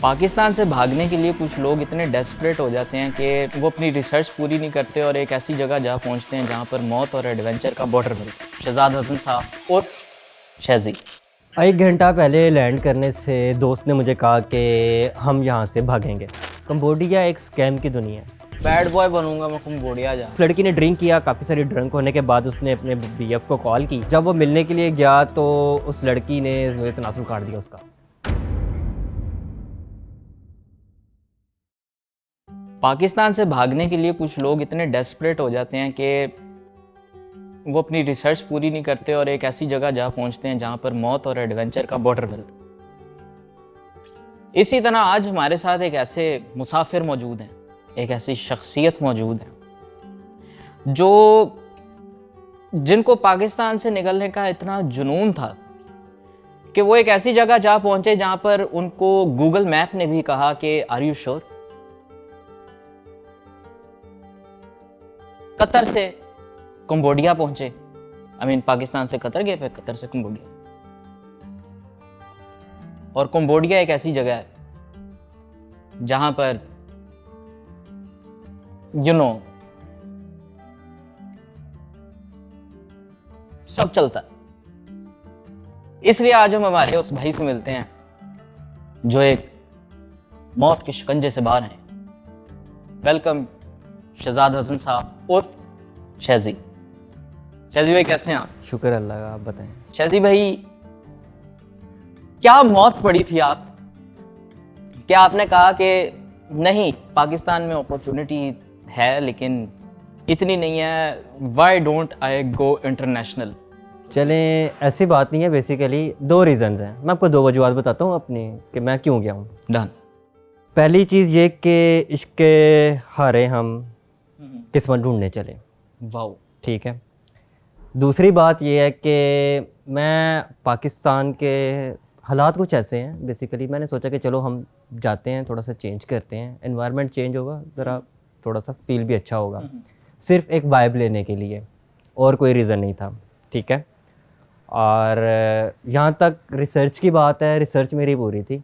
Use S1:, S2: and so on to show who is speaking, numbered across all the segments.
S1: पाकिस्तान से भागने के लिए कुछ लोग इतने डेस्परेट हो जाते हैं कि वो अपनी रिसर्च पूरी नहीं करते और एक ऐसी जगह जा पहुंचते हैं जहां पर मौत और एडवेंचर का बॉर्डर मिलता है। शहजाद हसन साहब और शहजी।
S2: 1 घंटा पहले लैंड करने से दोस्त ने मुझे कहा कि हम यहाँ से भागेंगे। कंबोडिया एक स्कैम की दुनिया है।
S1: बैड बॉय बनूंगा मैं कंबोडिया जा।
S2: उस लड़की ने ड्रिंक किया, काफ़ी सारी ड्रंक होने के बाद उसने अपने बीएफ को कॉल की। जब वो मिलने के लिए गया तो उस लड़की ने मुझे तनासुर काट दिया उसका।
S1: पाकिस्तान से भागने के लिए कुछ लोग इतने डेस्परेट हो जाते हैं कि वो अपनी रिसर्च पूरी नहीं करते और एक ऐसी जगह जा पहुंचते हैं जहां पर मौत और एडवेंचर का बॉर्डर मिलता है। इसी तरह आज हमारे साथ एक ऐसे मुसाफिर मौजूद हैं, एक ऐसी शख्सियत मौजूद है जिनको पाकिस्तान से निकलने का इतना जुनून था कि वो एक ऐसी जगह जा पहुंचे जहां पर उनको गूगल मैप ने भी कहा कि आर यू श्योर। कतर से कंबोडिया पहुंचे। पाकिस्तान से कतर गए, फिर कतर से कंबोडिया। और कंबोडिया एक ऐसी जगह है जहां पर सब चलता है। इसलिए आज हम हमारे उस भाई से मिलते हैं जो एक मौत के शिकंजे से बाहर हैं। वेलकम शहजाद हसन साहब उर्फ शहजी। शहजी भाई कैसे हैं आप?
S2: शुक्र अल्लाह का, आप बताएं।
S1: शहजी भाई, क्या मौत पड़ी थी आप? क्या आपने कहा कि नहीं पाकिस्तान में अपॉर्चुनिटी है लेकिन इतनी नहीं है, why don't I go international?
S2: चलें, ऐसी बात नहीं है। बेसिकली 2 रीज़न्स हैं। मैं आपको 2 वजूहत बताता हूँ अपनी कि मैं क्यों गया हूँ।
S1: डन।
S2: पहली चीज़ ये कि इश्क हारे हम किस्मत ढूंढने चले।
S1: वाओ।
S2: ठीक है। दूसरी बात ये है कि मैं पाकिस्तान के हालात कुछ ऐसे हैं। बेसिकली मैंने सोचा कि चलो हम जाते हैं, थोड़ा सा चेंज करते हैं, एनवायरनमेंट चेंज होगा, ज़रा थोड़ा सा फील भी अच्छा होगा। सिर्फ एक वाइब लेने के लिए, और कोई रीज़न नहीं था। ठीक है। और यहाँ तक रिसर्च की बात है, रिसर्च मेरी पूरी थी।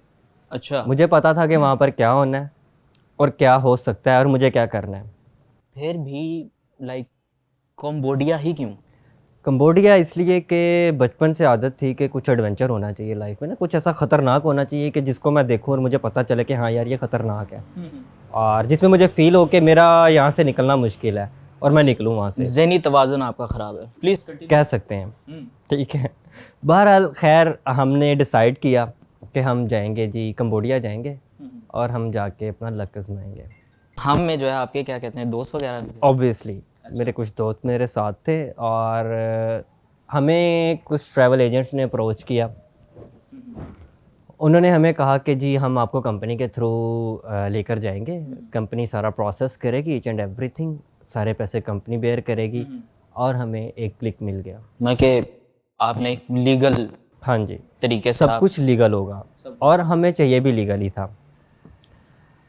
S1: अच्छा।
S2: मुझे पता था कि वहाँ पर क्या होना है और क्या हो सकता है और मुझे क्या करना है।
S1: फिर भी कंबोडिया ही क्यों?
S2: कंबोडिया इसलिए कि बचपन से आदत थी कि कुछ एडवेंचर होना चाहिए लाइफ में ना, कुछ ऐसा ख़तरनाक होना चाहिए कि जिसको मैं देखूं और मुझे पता चले कि हाँ यार ये ख़तरनाक है, और जिसमें मुझे फील हो कि मेरा यहाँ से निकलना मुश्किल है और मैं निकलूँ वहाँ से।
S1: ज़हनी तवाज़ुन आपका ख़राब है, प्लीज़
S2: कह सकते हैं। ठीक है। बहरहाल खैर, हमने डिसाइड किया कि हम जाएंगे जी, कंबोडिया जाएंगे और हम जाके अपना लक आजमाएंगे।
S1: हम में जो है आपके क्या कहते हैं, दोस्त वगैरह भी?
S2: ऑब्वियसली मेरे कुछ दोस्त मेरे साथ थे और हमें कुछ ट्रैवल एजेंट्स ने अप्रोच किया। उन्होंने हमें कहा कि जी हम आपको कंपनी के थ्रू लेकर जाएंगे, कंपनी सारा प्रोसेस करेगी, ईच एंड एवरीथिंग, सारे पैसे कंपनी बेयर करेगी, और हमें एक क्लिक मिल गया।
S1: मैं कि आपने एक लीगल,
S2: हाँ जी,
S1: तरीके से
S2: सब कुछ लीगल होगा और हमें चाहिए भी लीगल ही था।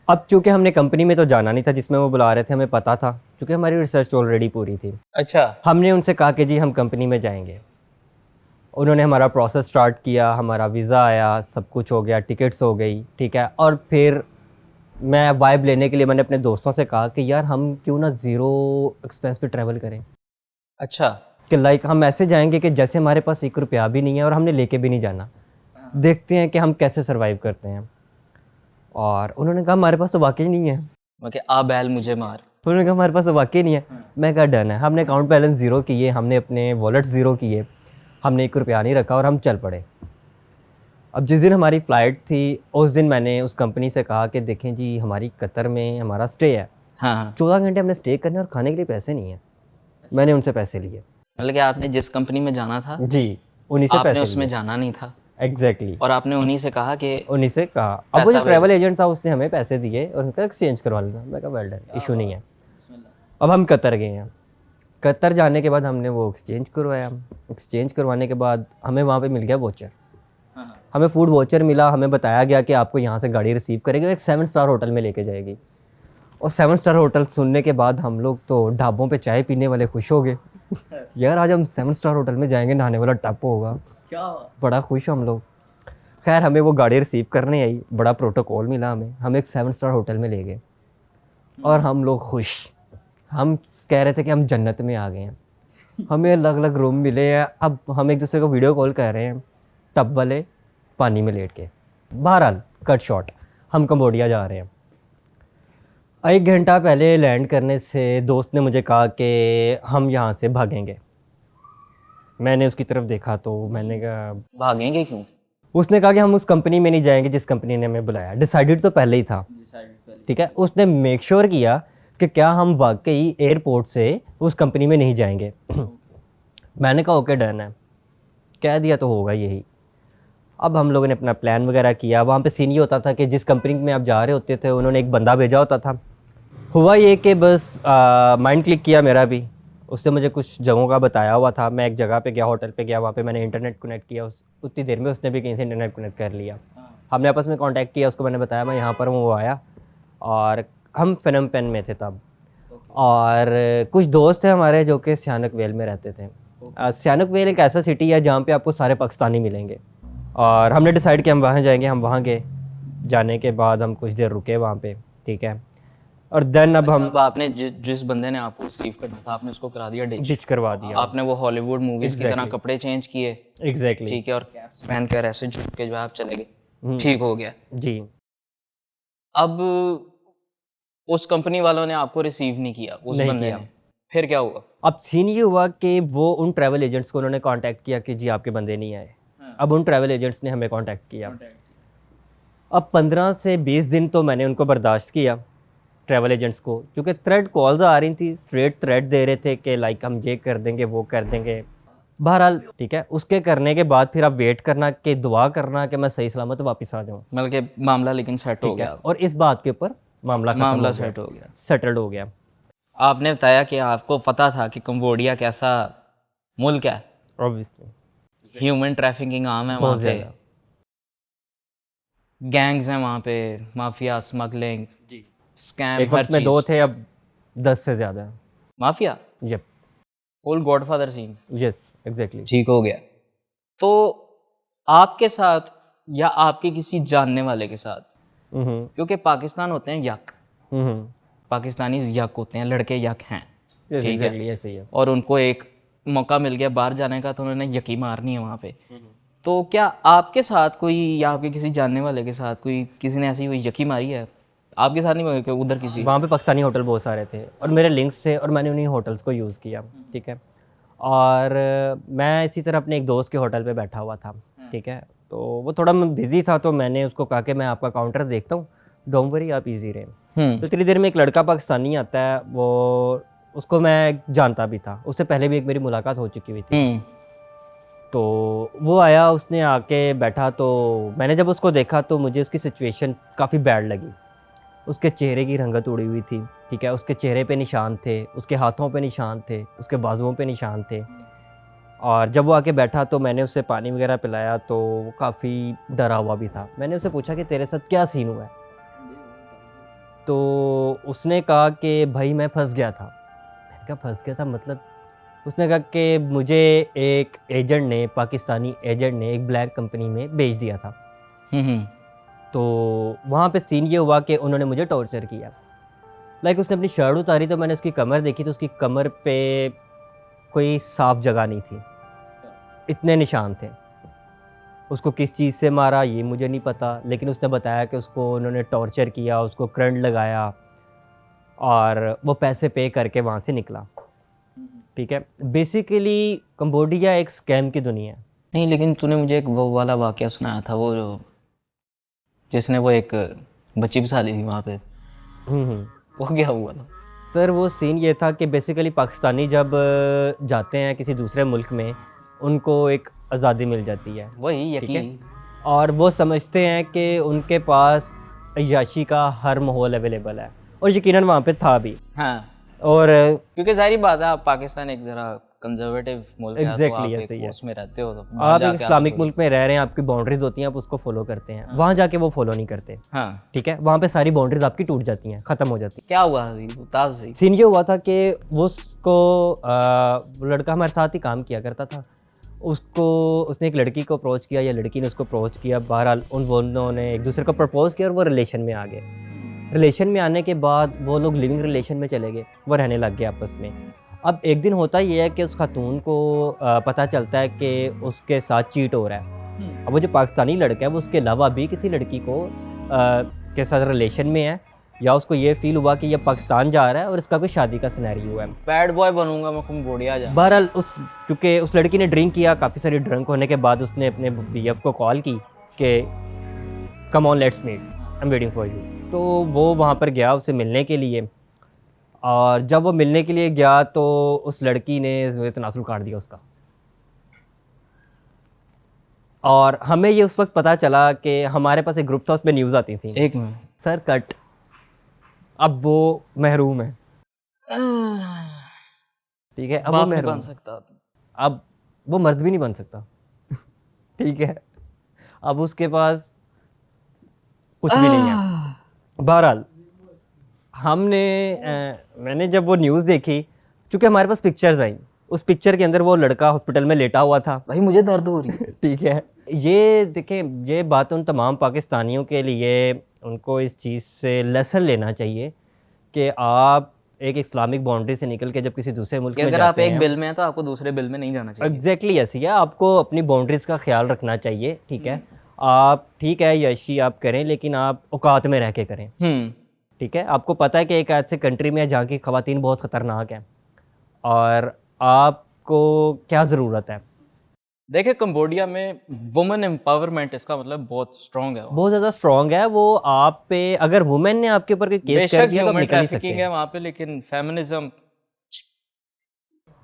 S2: अब चूंकि हमने कंपनी में तो जाना नहीं था जिसमें वो बुला रहे थे, हमें पता था क्योंकि हमारी रिसर्च ऑलरेडी पूरी थी।
S1: अच्छा।
S2: हमने उनसे कहा कि जी हम कंपनी में जाएंगे। उन्होंने हमारा प्रोसेस स्टार्ट किया, हमारा वीज़ा आया, सब कुछ हो गया, टिकट्स हो गई। ठीक है। और फिर मैं वाइब लेने के लिए मैंने अपने दोस्तों से कहा कि यार हम क्यों ना ज़ीरो एक्सपेंस पे ट्रैवल करें।
S1: अच्छा।
S2: कि हम ऐसे जाएंगे कि जैसे हमारे पास 1 रुपया भी नहीं है और हमने लेके भी नहीं जाना, देखते हैं कि हम कैसे सर्वाइव करते हैं। और उन्होंने कहा हमारे पास तो वाकई नहीं है।
S1: मैं कि आ बैल मुझे मार।
S2: उन्होंने कहा हमारे पास तो वाकई नहीं है। मैं कहा डन है। हमने अकाउंट बैलेंस ज़ीरो किए, हमने अपने वॉलेट ज़ीरो किए, हमने 1 रुपया नहीं रखा और हम चल पड़े। अब जिस दिन हमारी फ़्लाइट थी उस दिन मैंने उस कंपनी से कहा कि देखें जी हमारी कतर में हमारा स्टे है,
S1: हाँ।
S2: 14 घंटे हमने स्टे करने और खाने के लिए पैसे नहीं है। मैंने उनसे पैसे लिए।
S1: मतलब कि आपने जिस कंपनी में जाना था
S2: जी, उन्हीं से
S1: आपने
S2: पैसे
S1: उसमें
S2: लिए।
S1: जाना नहीं था।
S2: एग्जैक्टली।
S1: और आपने उन्हीं से कहा कि
S2: उन्हीं से कहा। अब वो
S1: पैसा
S2: जो ट्रैवल एजेंट था उसने हमें पैसे दिए और उनका एक्सचेंज करवा लेना। मैं कहा वेल डन, इशू नहीं है। अब हम कतर गए हैं। कतर जाने के बाद हमने वो एक्सचेंज करवाया। एक्सचेंज करवाने के बाद हमें वहाँ पे मिल गया वोचर। हमें फूड वोचर मिला। हमें बताया गया कि आपको यहाँ से गाड़ी रिसीव करेगी, एक 7 स्टार होटल में लेके जाएगी। और 7 स्टार होटल सुनने के बाद हम लोग तो ढाबों पे चाय पीने वाले खुश हो गए। यार आज हम 7 स्टार होटल में जाएंगे, नहाने वाला टप होगा।
S1: क्या
S2: बड़ा खुश हम लोग। खैर हमें वो गाड़ी रिसीव करने आई, बड़ा प्रोटोकॉल मिला हमें एक 7 स्टार होटल में ले गए और हम लोग खुश, हम कह रहे थे कि हम जन्नत में आ गए हैं। हमें अलग अलग रूम मिले हैं, अब हम एक दूसरे को वीडियो कॉल कर रहे हैं टब वाले पानी में लेट के। बहरहाल कट शॉट, हम कंबोडिया जा रहे हैं। 1 घंटा पहले लैंड करने से दोस्त ने मुझे कहा कि हम यहाँ से भागेंगे। मैंने उसकी तरफ देखा तो मैंने कहा,
S1: भागेंगे क्यों?
S2: उसने कहा कि हम उस कंपनी में नहीं जाएंगे जिस कंपनी ने हमें बुलाया। डिसाइडेड तो पहले ही था, ठीक है। उसने मेक श्योर किया कि क्या हम वाकई एयरपोर्ट से उस कंपनी में नहीं जाएंगे। मैंने कहा ओके डन है, कह दिया तो होगा यही। अब हम लोगों ने अपना प्लान वगैरह किया। वहाँ पे सीन ये होता था कि जिस कंपनी में आप जा रहे होते थे उन्होंने एक बंदा भेजा होता था। हुआ ये कि बस माइंड क्लिक किया मेरा भी, उससे मुझे कुछ जगहों का बताया हुआ था। मैं एक जगह पे गया, होटल पे गया, वहाँ पे मैंने इंटरनेट कनेक्ट किया। उतनी देर में उसने भी कहीं से इंटरनेट कनेक्ट कर लिया। हमने आपस में कांटेक्ट किया, उसको मैंने बताया मैं यहाँ पर हूँ, वो आया और हम फिनम पेन में थे तब। और कुछ दोस्त थे हमारे जो कि सियानक वेल में रहते थे। सियानक वेल एक ऐसा सिटी है जहाँ पे आपको सारे पाकिस्तानी मिलेंगे और हमने डिसाइड किया हम वहाँ जाएंगे। हम वहाँ गए, जाने के बाद हम कुछ देर रुके वहाँ पे, ठीक है। और देन अब हम
S1: आपने जिस बंदे ने आपको रिसीव करना था आपने उसको करा दिया
S2: डिच करवा दिया।
S1: आपने वो हॉलीवुड मूवीज की तरह कपड़े चेंज किए,
S2: एग्जैक्टली,
S1: ठीक है, और कैप्स पहन कर ऐसे झुक के जो आप चले गए, ठीक हो गया
S2: जी।
S1: अब उस कंपनी वालों ने आपको रिसीव नहीं किया, उस बंदे ने, फिर क्या हुआ?
S2: अब सीन ये हुआ कि वो उन ट्रैवल एजेंट्स को उन्होंने कांटेक्ट किया कि जी आपके बंदे नहीं आए। अब उन ट्रैवल एजेंट्स ने हमें कांटेक्ट किया। अब 15 से 20 दिन तो मैंने उनको बर्दाश्त किया, ट्रैवल एजेंट्स को, क्योंकि थ्रेड कॉल्स आ रही थी, स्ट्रेट थ्रेड दे रहे थे कि लाइक हम ये कर देंगे वो कर देंगे। बहरहाल ठीक है, उसके करने के बाद फिर आप वेट करना कि दुआ करना कि मैं सही सलामत वापस आ जाऊँ।
S1: मतलब कि मामला लेकिन सेट हो गया
S2: और इस बात के ऊपर मामला
S1: सेट हो गया,
S2: सेटल्ड हो गया।
S1: आपने बताया कि आपको पता था कि कंबोडिया कैसा मुल्क है,
S2: ऑब्वियसली
S1: ह्यूमन ट्रैफिकिंग आम है वहाँ पे, गैंग्स हैं वहाँ पे, माफिया, स्मगलिंग, स्कैम,
S2: एक
S1: हर
S2: वक्त में
S1: चीज।
S2: 2 थे, अब 10 से ज़्यादा है।
S1: Mafia,
S2: yup,
S1: full godfather scene,
S2: yes exactly.
S1: ठीक हो गया। तो आपके साथ या आपके किसी जानने वाले के साथ, क्योंकि पाकिस्तान होते हैं यक, पाकिस्तानी यक होते हैं, लड़के यक हैं, ठीक है,
S2: ऐसे ही है।
S1: और उनको एक मौका मिल गया बाहर जाने का तो उन्होंने यकी मारनी है वहाँ पे। तो क्या आपके साथ कोई या आपके किसी जानने वाले के साथ कोई किसी ने ऐसी कोई यकी मारी है? आपके साथ नहीं, कि उधर किसी?
S2: वहाँ पे पाकिस्तानी होटल बहुत सारे थे और मेरे लिंक्स थे और मैंने उन्हीं होटल्स को यूज़ किया, ठीक है। और मैं इसी तरह अपने एक दोस्त के होटल पे बैठा हुआ था, ठीक है। तो वो थोड़ा बिजी था तो मैंने उसको कहा कि मैं आपका काउंटर देखता हूँ, डोंट वरी आप इजी रहें। तो इतनी देर में एक लड़का पाकिस्तानी आता है, वो उसको मैं जानता भी था, उससे पहले भी एक मेरी मुलाकात हो चुकी हुई थी। तो वो आया, उसने आके बैठा, तो मैंने जब उसको देखा तो मुझे उसकी सिचुएशन काफ़ी बैड लगी। उसके चेहरे की रंगत उड़ी हुई थी, ठीक है, उसके चेहरे पे निशान थे, उसके हाथों पे निशान थे, उसके बाजुओं पे निशान थे। और जब वो आके बैठा तो मैंने उससे पानी वगैरह पिलाया, तो वो काफ़ी डरा हुआ भी था। मैंने उससे पूछा कि तेरे साथ क्या सीन हुआ है? तो उसने कहा कि भाई मैं फंस गया था। मैंने कहा फंस गया था मतलब? उसने कहा कि मुझे एक एजेंट ने, पाकिस्तानी एजेंट ने एक ब्लैक कंपनी में भेज दिया था। तो वहाँ पे सीन ये हुआ कि उन्होंने मुझे टॉर्चर किया। लाइक उसने अपनी शर्ट उतारी तो मैंने उसकी कमर देखी तो उसकी कमर पे कोई साफ जगह नहीं थी, इतने निशान थे। उसको किस चीज़ से मारा ये मुझे नहीं पता, लेकिन उसने बताया कि उसको उन्होंने टॉर्चर किया, उसको करंट लगाया और वो पैसे पे करके वहाँ से निकला, ठीक है। बेसिकली कंबोडिया एक स्कैम की दुनिया है।
S1: नहीं, लेकिन तूने मुझे एक वो वाला वाकया सुनाया था, वो जो जिसने वो एक बच्ची फंसा ली थी वहाँ पे, वो क्या हुआ था?
S2: सर वो सीन ये था कि बेसिकली पाकिस्तानी जब जाते हैं किसी दूसरे मुल्क में, उनको एक आज़ादी मिल जाती है,
S1: वही
S2: ठीक है,
S1: यकीन,
S2: और वो समझते हैं कि उनके पास अय्याशी का हर माहौल अवेलेबल है, और यकीनन वहाँ पे था भी।
S1: हाँ,
S2: और
S1: क्योंकि सारी बात है, आप पाकिस्तान एक जरा कंजर्वेटिव मुल्क है, तो आप
S2: Exactly,
S1: एक
S2: ऐसे ही है।
S1: उसमें रहते हो, तो
S2: आप
S1: जाके
S2: एक इस्लामिक मुल्क में रह रहे हैं, आपकी बाउंड्रीज होती हैं, आप उसको फॉलो करते हैं। वहाँ जाके वो फॉलो नहीं करते,
S1: हाँ,
S2: ठीक है। वहाँ पे सारी बाउंड्रीज आपकी टूट जाती हैं, ख़त्म हो जाती हैं।
S1: क्या हुआ था? बता सही।
S2: सीन ये हुआ था कि वो उसको वो लड़का हमारे साथ ही काम किया करता था, उसको उसने एक लड़की को अप्रोच किया या लड़की ने उसको अप्रोच किया, बहरहाल उन्होंने एक दूसरे को प्रपोज किया और वो रिलेशन में आ गए। रिलेशन में आने के बाद वो लोग लिविंग रिलेशन में चले गए, वो रहने लग गए आपस में। अब एक दिन होता ये है कि उस खातून को पता चलता है कि उसके साथ चीट हो रहा है। अब वो जो पाकिस्तानी लड़का है वो उसके अलावा भी किसी लड़की को के साथ रिलेशन में है, या उसको ये फील हुआ कि ये पाकिस्तान जा रहा है और इसका कोई शादी का सिनेरियो है।
S1: बैड बॉय बनूंगा मैं, कंबोडिया जा।
S2: बहरहाल चूँकि उस लड़की ने ड्रिंक किया, काफ़ी सारी ड्रंक होने के बाद उसने अपने BF को कॉल की कि come on let's meet, I am waiting for you. तो वो वहाँ पर गया उससे मिलने के लिए, और जब वो मिलने के लिए गया तो उस लड़की ने तनासुल काट दिया उसका। और हमें ये उस वक्त पता चला कि हमारे पास एक ग्रुप था, उसमें न्यूज़ आती थी,
S1: एक मिनट,
S2: सर कट, अब वो महरूम है। ठीक है, अब वो
S1: बाप नहीं
S2: महरूम
S1: बन सकता।
S2: अब वो मर्द भी नहीं बन सकता। ठीक है, अब उसके पास कुछ भी नहीं है। बहरहाल मैंने जब वो न्यूज़ देखी, चूँकि हमारे पास पिक्चर्स आई, उस पिक्चर के अंदर वो लड़का हॉस्पिटल में लेटा हुआ था।
S1: भाई मुझे दर्द हो रही है।
S2: ठीक है, ये देखें, ये बात उन तमाम पाकिस्तानियों के लिए, उनको इस चीज़ से लेसन लेना चाहिए कि आप एक इस्लामिक बाउंड्री से निकल के जब किसी दूसरे मुल्क में
S1: अगर आप
S2: जाते
S1: एक
S2: हैं,
S1: बिल में हैं तो आपको दूसरे बिल में नहीं जाना चाहिए।
S2: एग्जैक्टली ऐसी है, आपको अपनी बाउंड्रीज़ का ख्याल रखना चाहिए। ठीक है, आप ठीक है यशी आप करें, लेकिन आप औकात में रह के करें। ठीक है, आपको पता है कि एक ऐसे कंट्री में है जहाँ की ख़वातीन बहुत ख़तरनाक हैं, और आपको क्या ज़रूरत है।
S1: देखिए कंबोडिया में वुमेन एम्पावरमेंट, इसका मतलब बहुत स्ट्रांग है।
S2: बहुत ज़्यादा स्ट्रॉन्ग है वो। आप पे अगर वुमेन ने आपके ऊपर कोई केस कर
S1: बेशक
S2: दिया तो आप
S1: ह्यूमन
S2: निकल ही सकते
S1: ट्रैफिकिंग है
S2: हैं।
S1: वहाँ पे, लेकिन फेमिनिज्म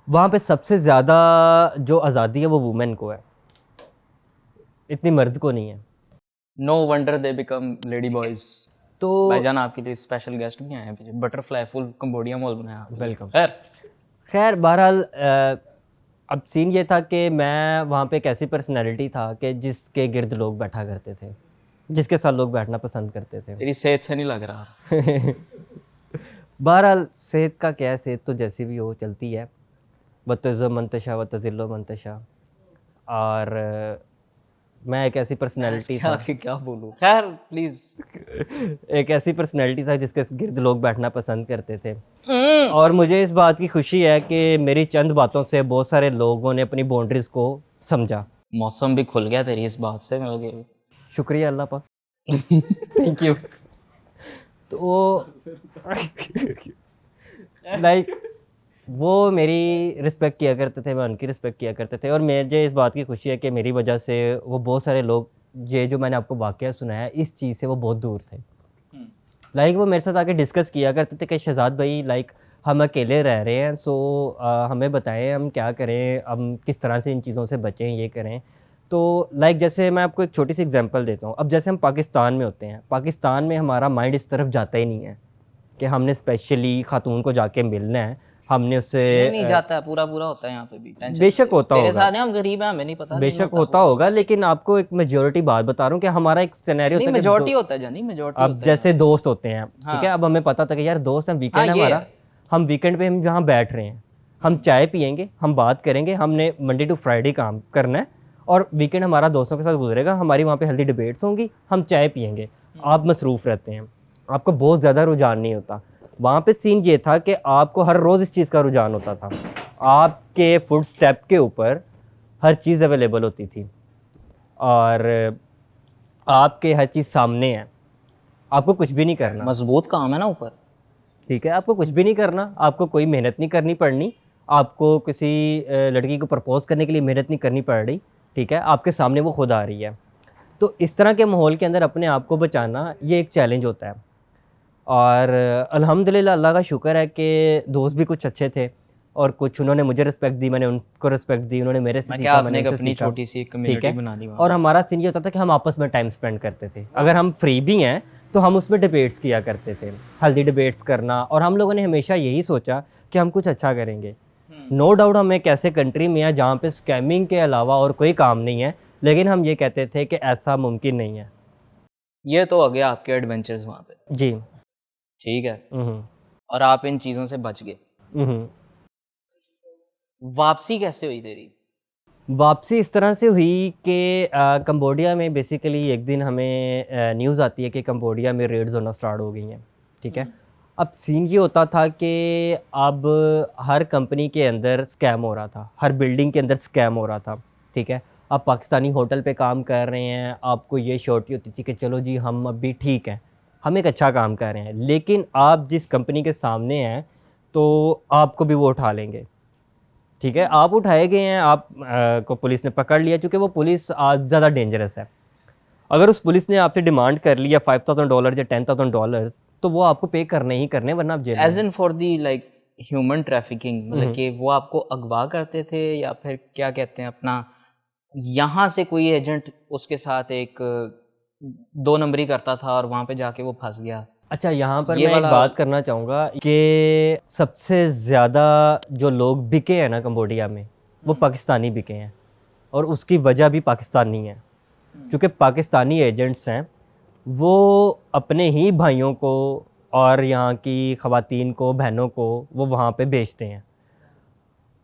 S2: वहाँ पे सबसे ज़्यादा जो आज़ादी है वो वुमेन को है, इतनी मर्द को नहीं है।
S1: No wonder they become lady boys.
S2: तो
S1: भाईजान आपके लिए स्पेशल गेस्ट भी आए हैं, बटरफ्लाई फुल कंबोडिया मॉल बनाया आपके लिए।
S2: वेलकम।
S1: खैर
S2: खैर बहरहाल अब सीन ये था कि मैं वहाँ पे एक ऐसी पर्सनैलिटी था कि जिसके गिर्द लोग बैठा करते थे, जिसके साथ लोग बैठना पसंद करते थे।
S1: तेरी सेहत से नहीं लग रहा।
S2: बहरहाल सेहत का क्या है, सेहत तो जैसी भी हो चलती है। वतज़ो मंतशा वतज़िल्लो मंतशा। और मैं एक ऐसी पर्सनैलिटी था,
S1: क्या बोलूँ। खैर प्लीज।
S2: एक ऐसी पर्सनैलिटी था जिसके गिर्द लोग बैठना पसंद करते थे। और मुझे इस बात की खुशी है कि मेरी चंद बातों से बहुत सारे लोगों ने अपनी बाउंड्रीज को समझा।
S1: मौसम भी खुल गया तेरी इस बात से मिल।
S2: शुक्रिया अल्लाह पाक। Thank you. तो लाइक वो मेरी रिस्पेक्ट किया करते थे, मैं उनकी रिस्पेक्ट किया करते थे, और मुझे इस बात की खुशी है कि मेरी वजह से वो बहुत सारे लोग, ये जो मैंने आपको वाक़या सुनाया, इस चीज़ से वो बहुत दूर थे। लाइक वो मेरे साथ आके डिस्कस किया करते थे कि शहजाद भाई, लाइक हम अकेले रह रहे हैं, सो हमें बताएं हम क्या करें, हम किस तरह से इन चीज़ों से बचें, ये करें। तो लाइक जैसे मैं आपको एक छोटी सी एग्जांपल देता हूँ। अब जैसे हम पाकिस्तान में होते हैं, पाकिस्तान में हमारा माइंड इस तरफ जाता ही नहीं है कि हमने स्पेशली खातून को जाके मिलना है, हमने उससे
S1: नहीं जाता है, पूरा पूरा होता है यहाँ पे भी। टेंशन
S2: बेशक होता
S1: तेरे
S2: होगा,
S1: साथ है, हम गरीब हैं, हमें नहीं पता।
S2: बेशक होता होगा, लेकिन आपको एक मेजोरिटी बात बता रहा हूँ कि हमारा एक सिनेरियो
S1: नहीं
S2: होता है कि
S1: मेजॉरिटी होता है जानी, मेजॉरिटी
S2: अब
S1: होता है।
S2: जैसे दोस्त होते हैं,
S1: हाँ।
S2: ठीक है, अब हमें पता था कि यार दोस्त हैं, वीकेंड
S1: हाँ,
S2: है
S1: ये
S2: हमारा,
S1: है।
S2: हम वीकेंड पे हम जहाँ बैठ रहे हैं, हम चाय पियेंगे, हम बात करेंगे, हमने मंडे टू फ्राइडे काम करना है, और वीकेंड हमारा दोस्तों के साथ गुजरेगा, हमारी वहाँ पे हेल्दी डिबेट्स होंगी, हम चाय पियेंगे। आप मसरूफ़ रहते हैं, आपको बहुत ज़्यादा रुझान नहीं होता। वहाँ पे सीन ये था कि आपको हर रोज़ इस चीज़ का रुझान होता था, आपके फुट स्टेप के ऊपर हर चीज़ अवेलेबल होती थी, और आपके हर चीज़ सामने है, आपको कुछ भी नहीं करना।
S1: मजबूत काम है ना ऊपर।
S2: ठीक है, आपको कुछ भी नहीं करना, आपको कोई मेहनत नहीं करनी पड़नी, आपको किसी लड़की को प्रपोज करने के लिए मेहनत नहीं करनी पड़ रही। ठीक है, आपके सामने वो खुद आ रही है। तो इस तरह के माहौल के अंदर अपने आप को बचाना ये एक चैलेंज होता है। और अल्हम्दुलिल्लाह अल्लाह का शुक्र है कि दोस्त भी कुछ अच्छे थे, और कुछ उन्होंने मुझे रिस्पेक्ट दी, मैंने उनको रिस्पेक्ट दी, उन्होंने मेरे से
S1: मैं
S2: सीखा,
S1: क्या,
S2: मैंने
S1: अपने
S2: उनसे
S1: अपनी
S2: सीखा।
S1: छोटी सी एक
S2: ठीक
S1: कम्युनिटी
S2: है,
S1: बना दी वहाँ
S2: और हमारा सीन ये होता था कि हम आपस में टाइम स्पेंड करते थे। अगर हम फ्री भी हैं तो हम उसमें डिबेट्स किया करते थे, हेल्दी डिबेट्स करना, और हम लोगों ने हमेशा यही सोचा कि हम कुछ अच्छा करेंगे। नो डाउट हम एक ऐसे कंट्री में हैं जहाँ पे स्कैमिंग के अलावा और कोई काम नहीं है, लेकिन हम ये कहते थे कि ऐसा मुमकिन नहीं है।
S1: ये तो हो गया आपके एडवेंचर्स वहाँ पे।
S2: जी।
S1: ठीक है,
S2: हम्म
S1: और आप इन चीज़ों से बच गए।
S2: हम्म।
S1: वापसी कैसे हुई तेरी?
S2: वापसी इस तरह से हुई कि कंबोडिया में बेसिकली एक दिन हमें न्यूज़ आती है कि कंबोडिया में रेड्स होना स्टार्ट हो गई हैं, ठीक है। अब सीन ये होता था कि अब हर कंपनी के अंदर स्कैम हो रहा था, हर बिल्डिंग के अंदर स्कैम हो रहा था, ठीक है। आप पाकिस्तानी होटल पे काम कर रहे हैं, आपको ये श्योरिटी होती थी कि चलो जी हम अभी ठीक हैं, हम एक अच्छा काम कर रहे हैं, लेकिन आप जिस कंपनी के सामने हैं तो आपको भी वो उठा लेंगे, ठीक है। आप उठाए गए हैं, आप को पुलिस ने पकड़ लिया, क्योंकि वो पुलिस आज ज़्यादा डेंजरस है। अगर उस पुलिस ने आपसे डिमांड कर लिया $5,000 या $10,000, तो वो आपको पे करने ही करने, वरना आप जेल में।
S1: As in for the like human trafficking, मतलब कि वो आपको अगवा करते थे या फिर क्या कहते हैं अपना, यहाँ से कोई एजेंट उसके साथ एक 2 नंबरी करता था और वहाँ पे जाके वो फंस गया।
S2: अच्छा, यहाँ पर
S1: ये
S2: मैं एक
S1: वाला-
S2: बात करना चाहूँगा कि सबसे ज़्यादा जो लोग बिके हैं ना कंबोडिया में, वो पाकिस्तानी बिके हैं, और उसकी वजह भी पाकिस्तानी है, क्योंकि पाकिस्तानी एजेंट्स हैं, वो अपने ही भाइयों को और यहाँ की ख़वातीन को, बहनों को वो वहाँ पे बेचते हैं।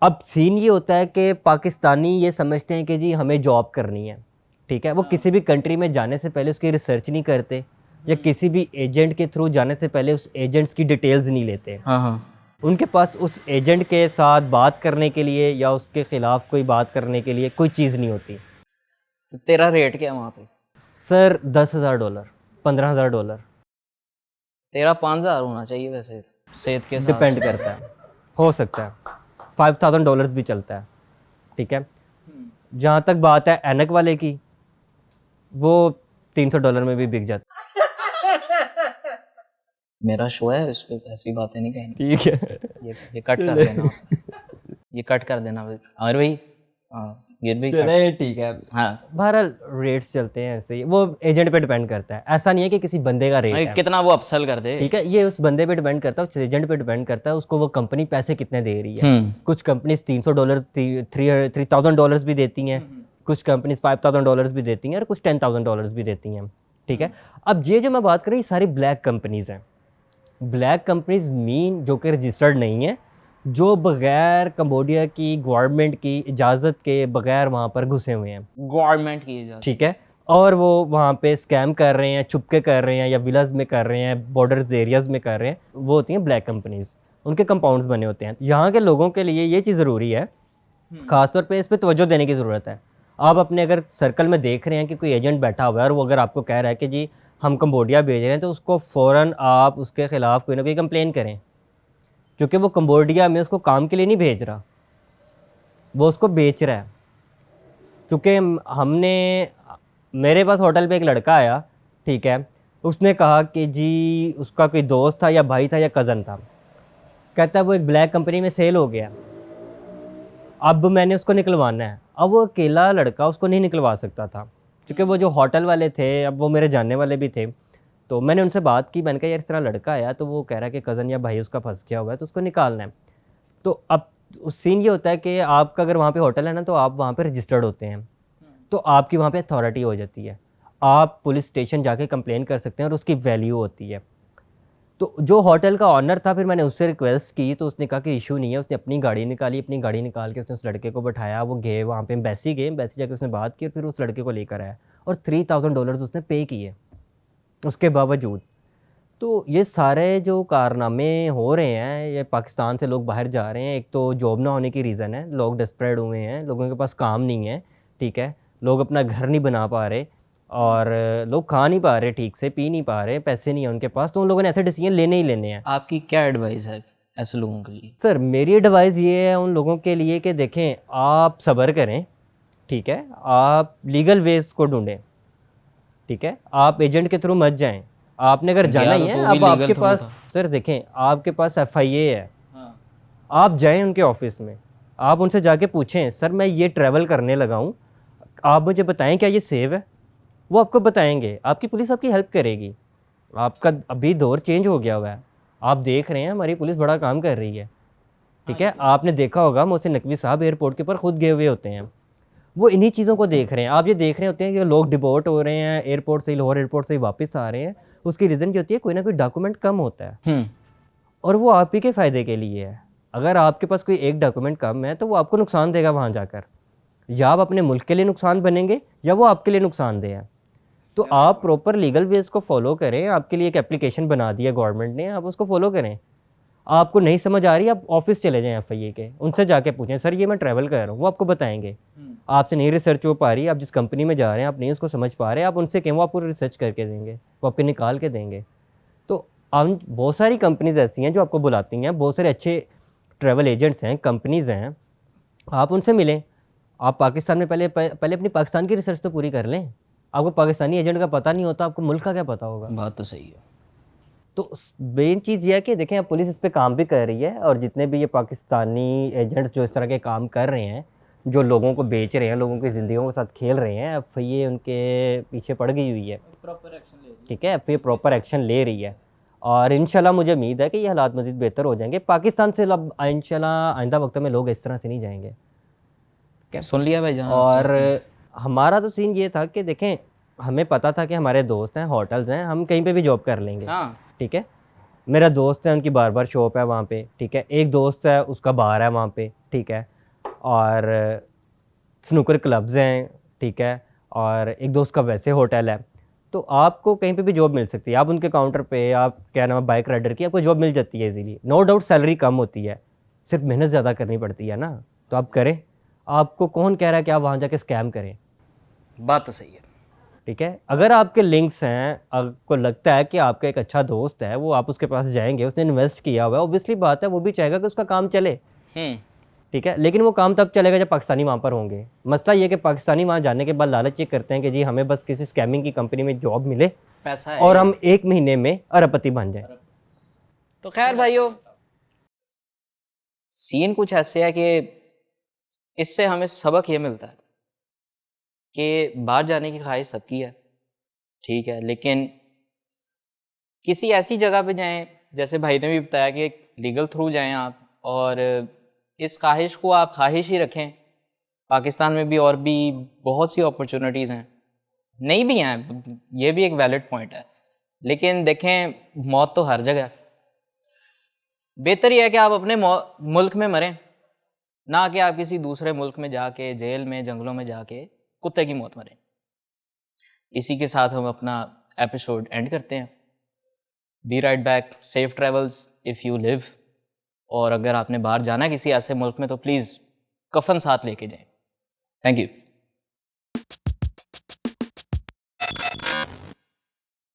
S2: अब सीन ये होता है कि पाकिस्तानी ये समझते हैं कि जी हमें जॉब करनी है, ठीक है। वो किसी भी कंट्री में जाने से पहले उसकी रिसर्च नहीं करते, या किसी भी एजेंट के थ्रू जाने से पहले उस एजेंट्स की डिटेल्स नहीं लेते।
S1: हाँ हाँ।
S2: उनके पास उस एजेंट के साथ बात करने के लिए या उसके ख़िलाफ़ कोई बात करने के लिए कोई चीज़ नहीं होती।
S1: तो तेरा रेट क्या है वहाँ पे?
S2: सर $10,000, $15,000
S1: तेरा 5,000 होना चाहिए वैसे, सेहत के साथ।
S2: डिपेंड करता है, हो सकता है $5,000 भी चलता है, ठीक है। जहाँ तक बात है एनक वाले की, वो $300 में भी बिक जाता
S1: मेरा शो है, इस पे ऐसी बातें नहीं कहनी।
S2: है, ठीक है।
S1: ये कट कर देना आप। ये कट कर देना फिर। अमर भाई, हाँ ये भी कट।
S2: चले ठीक है।
S1: हाँ,
S2: बहरहाल रेट्स चलते हैं ऐसे ही, वो एजेंट पे डिपेंड करता है, ऐसा नहीं है कि किसी बंदे का रेट है,
S1: कितना वो अपसेल कर दे।
S2: ठीक है। ये उस बंदे पे डिपेंड करता है, उस एजेंट पे डिपेंड करता है, उसको वो कंपनी पैसे कितने दे रही है। कुछ कंपनीज $300 $3,000 भी देती हैं, कुछ कंपनीज $5,000 भी देती हैं, और कुछ $10,000 भी देती हैं, ठीक है। अब ये जो मैं बात कर रही हूँ, सारी ब्लैक कंपनीज हैं। ब्लैक कंपनीज मीन जो कि रजिस्टर्ड नहीं है, जो बगैर कंबोडिया की गवर्नमेंट की इजाज़त के बगैर वहाँ पर घुसे हुए हैं,
S1: गवर्नमेंट की इजाज़त।
S2: ठीक है। और वो वहाँ पे स्कैम कर रहे हैं, छुपके कर रहे हैं, या विलाज में कर रहे हैं, बॉर्डर्स एरियाज में कर रहे हैं, वो होती हैं ब्लैक कंपनीज। उनके कंपाउंड्स बने होते हैं। यहाँ के लोगों के लिए ये चीज़ ज़रूरी है, ख़ासतौर पे इस पे तवज्जो देने की ज़रूरत है। आप अपने अगर सर्कल में देख रहे हैं कि कोई एजेंट बैठा हुआ है और वो अगर आपको कह रहा है कि जी हम कंबोडिया भेज रहे हैं, तो उसको फ़ौरन आप उसके ख़िलाफ़ कोई ना कोई कंप्लेन करें, क्योंकि वो कंबोडिया में उसको काम के लिए नहीं भेज रहा, वो उसको बेच रहा है। क्योंकि हमने, मेरे पास होटल पे एक लड़का आया, ठीक है, उसने कहा कि जी उसका कोई दोस्त था या भाई था या कज़न था, कहता है वो एक ब्लैक कंपनी में सेल हो गया, अब मैंने उसको निकलवाना है। अब वो अकेला लड़का उसको नहीं निकलवा सकता था, क्योंकि वो जो होटल वाले थे, अब वो मेरे जानने वाले भी थे, तो मैंने उनसे बात की, मैंने कहा यार इस तरह लड़का आया, तो वो कह रहा है कि कज़न या भाई उसका फंस गया हुआ है, तो उसको निकालना है। तो अब उस सीन ये होता है कि आपका अगर वहाँ पे होटल है ना, तो आप वहाँ पे रजिस्टर्ड होते हैं, तो आपकी वहाँ पे अथॉरिटी हो जाती है, आप पुलिस स्टेशन जाके कंप्लेन कर सकते हैं और उसकी वैल्यू होती है। तो जो होटल का ऑनर था, फिर मैंने उससे रिक्वेस्ट की, तो उसने कहा कि इशू नहीं है। उसने अपनी गाड़ी निकाली, अपनी गाड़ी निकाल के उसने उस लड़के को बैठाया, वो गए वहाँ पे एम्बेसी गए, एम्बेसी जाके उसने बात की और फिर उस लड़के को लेकर आया, और $3,000 उसने पे किए उसके बावजूद। तो ये सारे जो कारनामे हो रहे हैं, ये पाकिस्तान से लोग बाहर जा रहे हैं, एक तो जॉब ना होने की रीज़न है, लोग डेस्परेट हुए हैं, लोगों के पास काम नहीं है, ठीक है, लोग अपना घर नहीं बना पा रहे, और लोग खा नहीं पा रहे ठीक से, पी नहीं पा रहे, पैसे नहीं है उनके पास, तो उन लोगों ने ऐसे डिसीजन लेने ही लेने हैं।
S1: आपकी क्या एडवाइस है ऐसे लोगों के लिए?
S2: सर मेरी एडवाइस ये है उन लोगों के लिए कि देखें, आप सब्र करें, ठीक है, आप लीगल वेज को ढूंढें, ठीक है, आप एजेंट के थ्रू मत जाएं। आपने अगर जाना ही है, अब आपके पास, सर देखें आपके पास FIA है, आप जाएं उनके ऑफिस में, आप उनसे जाके पूछें सर मैं ये ट्रैवल करने लगा हूँ, आप मुझे बताएं क्या ये सेव है, वो आपको बताएंगे, आपकी पुलिस आपकी हेल्प करेगी। आपका अभी दौर चेंज हो गया हुआ है, आप देख रहे हैं हमारी पुलिस बड़ा काम कर रही है, ठीक है। आपने देखा होगा मोहसिन नकवी साहब एयरपोर्ट के ऊपर खुद गए हुए होते हैं, वो इन्हीं चीज़ों को देख रहे हैं। आप ये देख रहे होते हैं कि लोग डिपोर्ट हो रहे हैं एयरपोर्ट से, लाहौर एयरपोर्ट से वापस आ रहे हैं, उसकी रीज़न क्या होती है, कोई ना कोई डॉक्यूमेंट कम होता है, और वो आप ही के फ़ायदे के लिए है। अगर आपके पास कोई एक डॉक्यूमेंट कम है तो वो आपको नुकसान देगा वहाँ जाकर, या आप अपने मुल्क के लिए नुकसान बनेंगे या वो आपके लिए नुकसानदेह है। तो आप प्रॉपर लीगल वेज को फॉलो करें। आपके लिए एक एप्लीकेशन बना दिया गवर्नमेंट ने, आप उसको फॉलो करें। आपको नहीं समझ आ रही, आप ऑफिस चले जाएं एफआईए के, उनसे जाके पूछें सर ये मैं ट्रैवल कर रहा हूँ, वो आपको बताएंगे। आपसे नहीं रिसर्च हो पा रही, आप जिस कंपनी में जा रहे हैं आप नहीं उसको समझ पा रहे, आप उनसे कहें, वो आपको रिसर्च करके देंगे, वो आपके निकाल के देंगे। तो हम बहुत सारी कंपनीज ऐसी हैं जो आपको बुलाती हैं, बहुत सारे अच्छे ट्रैवल एजेंट्स हैं, कंपनीज हैं, आप उनसे मिलें। आप पाकिस्तान में पहले अपनी पाकिस्तान की रिसर्च तो पूरी कर लें। आपको पाकिस्तानी एजेंट का पता नहीं होता, आपको मुल्क का क्या पता होगा।
S1: बात तो सही है।
S2: तो मेन चीज़ ये है कि देखें, अब पुलिस इस पे काम भी कर रही है, और जितने भी ये पाकिस्तानी एजेंट्स जो इस तरह के काम कर रहे हैं, जो लोगों को बेच रहे हैं, लोगों की ज़िंदगियों के साथ खेल रहे हैं, एफआईए उनके पीछे पड़ गई हुई है।
S1: प्रॉपर एक्शन ले रही है।
S2: ठीक है, एफआईए प्रॉपर एक्शन ले रही है, और इंशाल्लाह मुझे उम्मीद है कि ये हालात मज़ीद बेहतर हो जाएंगे पाकिस्तान से। अब इंशाल्लाह आइंदा वक्त में लोग इस तरह से नहीं जाएंगे।
S1: सुन लिया भाई जान।
S2: और हमारा तो सीन ये था कि देखें, हमें पता था कि हमारे दोस्त हैं, होटल्स हैं, हम कहीं पे भी जॉब कर लेंगे।
S1: हाँ,
S2: ठीक है, मेरा दोस्त है, उनकी बार बार शॉप है वहाँ पे। ठीक है, एक दोस्त है उसका बार है वहाँ पे। ठीक है, और स्नूकर क्लब्स हैं। ठीक है, और एक दोस्त का वैसे होटल है। तो आपको कहीं पे भी जॉब मिल सकती है, आप उनके काउंटर पे, आप क्या नाम है, बाइक राइडर की, आपको जॉब मिल जाती है इजीली। नो डाउट सैलरी कम होती है, सिर्फ मेहनत ज़्यादा करनी पड़ती है ना। तो आप करें, आपको कौन कह रहा है कि आप वहाँ जाके स्कैम करें।
S1: बात तो सही है।
S2: ठीक है, अगर आपके लिंक्स हैं, आपको लगता है कि आपका एक अच्छा दोस्त है, वो आप उसके पास जाएंगे, उसने इन्वेस्ट किया हुआ है, ऑब्वियसली बात है वो भी चाहेगा कि उसका काम चले। ठीक है, लेकिन वो काम तब चलेगा जब पाकिस्तानी वहाँ पर होंगे। मसला ये कि पाकिस्तानी वहाँ जाने के बाद लालच ये करते हैं कि जी हमें बस किसी स्कैमिंग की कंपनी में जॉब मिले
S1: पैसा है
S2: और हम 1 महीने में अरबपति बन जाए।
S1: तो खैर भाइयों, सीन कुछ ऐसे है कि इससे हमें सबक ये मिलता है कि बाहर जाने की ख्वाहिश सबकी है, ठीक है, लेकिन किसी ऐसी जगह पे जाएं, जैसे भाई ने भी बताया कि लीगल थ्रू जाएं आप, और इस ख्वाहिश को आप ख्वाहिश ही रखें। पाकिस्तान में भी और भी बहुत सी अपॉर्चुनिटीज़ हैं, नहीं भी हैं, ये भी एक वैलिड पॉइंट है, लेकिन देखें मौत तो हर जगह है। बेहतर यह है कि आप अपने मुल्क में मरें, ना कि आप किसी दूसरे मुल्क में जाके जेल में, जंगलों में जाके कुत्ते की मौत मरें। इसी के साथ हम अपना एपिसोड एंड करते हैं। Be right back, safe travels if you live. और अगर आपने बाहर जाना है किसी ऐसे मुल्क में तो प्लीज़ कफन साथ लेके जाएं। Thank you.